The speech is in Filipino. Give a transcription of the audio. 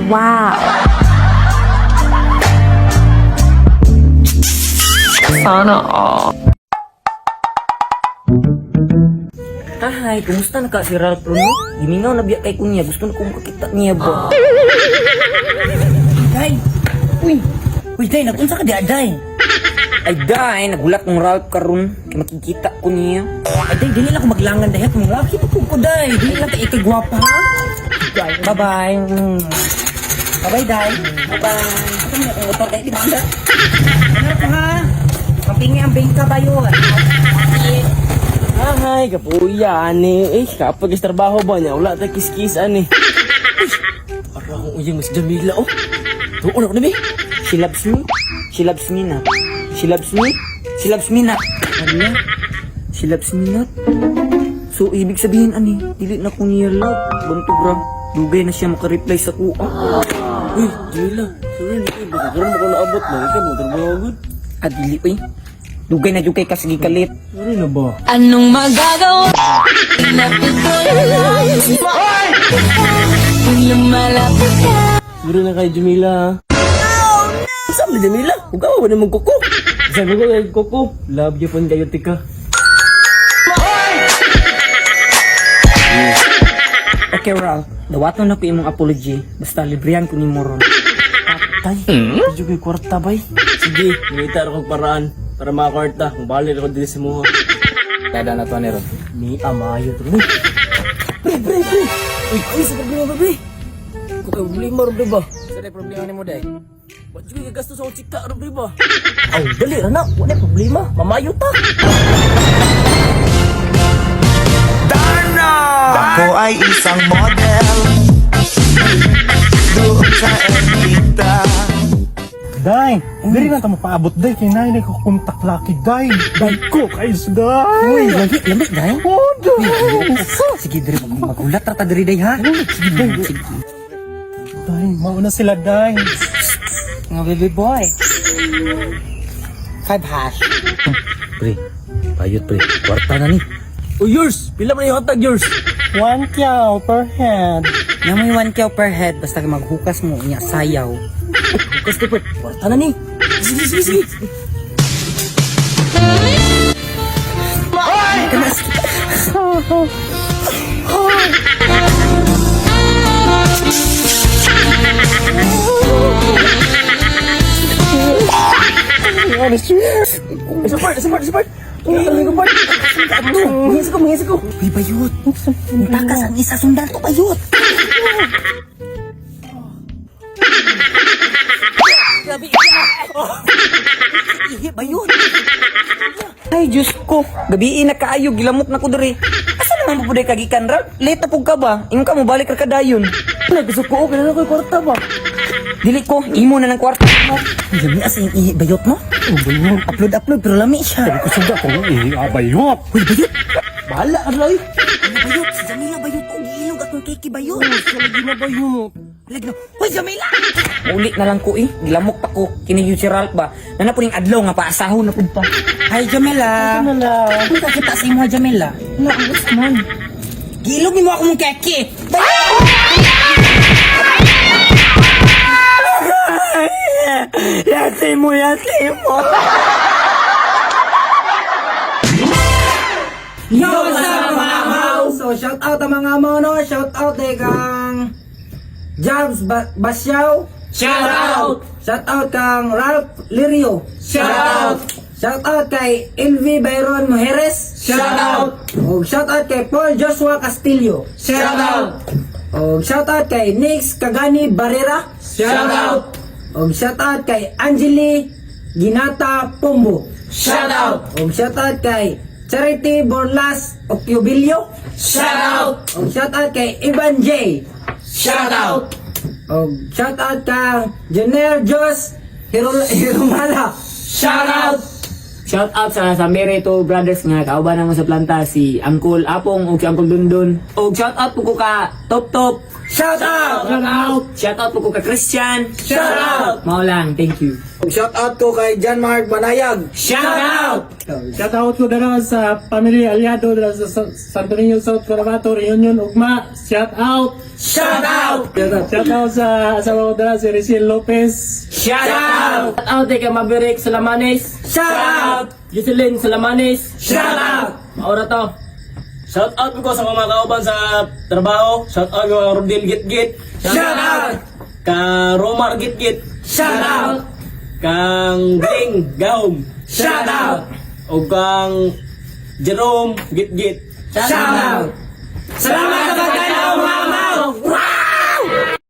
Wow! Sana all. Hi, kumusta na ka si Ralph Bruno? Giminaw na biya kay kunya, gusto na kong makita niya ba? Day! Uy, Day, nagunsa ka di, Day? Ay day, nagulat ng Ralph karon, kaya makikita ko niya. Ay, Day, dili lang ako maglangan dahil mong laki pa ko, Day. Dili lang ka ikagwapa, ha? Bye-bye. Bye-bye, Day. Bye-bye. Ako mo akong motor, Day. Di ba, Day? Ano ko, ha? Mapingi ang bingka ba yun? Ay, kapuya, ani. Kapag trabaho ba niya, wala tayo kiskis, ani. Para akong uyang mas Jamila, oh. Tuon ako na, be. She loves me, she loves me not. She loves me, she loves me not. Ano? She loves me not? So, ibig sabihin, ani, dili na ko niya love. Bantog ra, dugay na siya makareply sa kuha. Uy, Jamila. Sorry, Nicky. Baka karoon ako naabot na. Ikaw mo, trabaho agad. Dili, uy. Dugay na dugay ka, sige kalit. Sorry na ba? Anong magagawa? Napituloy kung lumalapit ka. Sorry na kay Jamila, ha? Saan na, Jamila? Huwag ka na magkuko. Sabi ko kay Coco, love you pon kayo, tika. Okay, Ralph. Dawaton na ko imong apology. Basta librihan ko ni Moron. Tay, medyo kay kwarta, bay. Sige, nangita ako paraan para makakwarta. Kung balik ako dito sa muha. Dada na to, Nero. Ni Amayo, to. Pre! Uy, ay, sa problema ba, pre? Kung kayo problema, rin ba? Sa problema ni mo, day? Ba't yung gagastos ako chika, rin ba? Aw, dali, Rana. Wala problema. Mamayo ta. Ako ay isang model doon sa Ermita. Day, dili na tamo paabot, Day. Kaya na ko kontak laki, Day. Day ko, kayos, Day. Uy, lamig, Day. Oh, Day. Sige, Dre, magulat rata, Dre, Day, ha? Sige, Day. Day, mauna sila, Day. Mga baby boy. 5 hash. Pre, payot pre. Kwarta na ni. Oh, yours! Pila man yung hotdog, yours? 1 kyaw per head. Namoy 1 kyaw per head, basta ka maghukas mo, niya sayaw. Hukas na, Pert. Kwarta na ni. Sige. Isa part. Mangis ko. Uy, bayot. Takas ang isa sundal to, bayot. Grabe, ihi, bayot. Ay, Diyos ko. Gabiin na kaayo. Gilamok na ko dere. Asa naman po kagikan, Ralph? Late na po ka ba? Imo ka mo balik ka kadayon. Gusto ko, kailan ako yung kwarta ba? Dili ko. Imo na ng kwarta mo. Dami asa yung ihi, bayot mo. Oh, bayot. Upload, pero lami siya. Sabi ko suga ko, bayot. Uy, bayot. Bahala ka, Ray. Ano bayot? Si Jamila bayot. O, giilog at ng kiki bayot. Lagi na ba yun? Lag na. Uy, Jamila! Uli na lang ko eh. Gilamok pa ko. Kinigyo si Ralph ba? Na po yung adlaw nga paasahon na po pa. Hi, Jamila. Kung kakita sa imo, Jamila. Ano ang gusto man? Giilog mo ako mong keki. Yati mo. Yo, what's up, mga amaw? So, shout out ang mga amaw, no? Shout out kang Jabs Basyaw. Shout out! Shout out kang Ralph Lirio. Shout out! Shout out kay Elvi Byron Mujeres. Shout out! O shout out kay Paul Joshua Castillo. Shout out! O shout out kay Nix Kagani Barrera. Shout out! O shout out kay Angeli Ginata Pombo. Shout out! O shout out kay Charity Borlas Ociobilio. Shout out! O shout out kay Ivan J. Shout out! O shout out kay Jenner Jos Hirumala. Shout out! Shout out sa Merito Brothers nga kauban naman sa planta si Uncle Apong o si Uncle Dundun. O shout out po ko ka Top. Shout out! Shout out! Shout out po ko ka Christian. Shout out! Mao lang, thank you. Shout out ko kay John Mark Banayag. Shout out! Shout out ko dara sa pamilya aliado dara sa Santo Niño, South Cotabato, Reunion, Ugma. Shout out! Shout out! Shout out sa mga dala si Rizal Lopez. Shout out! Shout out kay Maverick Salamanes. Shout out! Jocelyn Salamanes. Shout out! Maura to. Shout out ko sa mga kauban sa trabaho. Shout out ko Rodel Gitgit. Shout out! Ka Romar Gitgit. Shout out! Kang Ding Gaum. Shout out! O kang Jerome Gitgit. Shout out! Salamat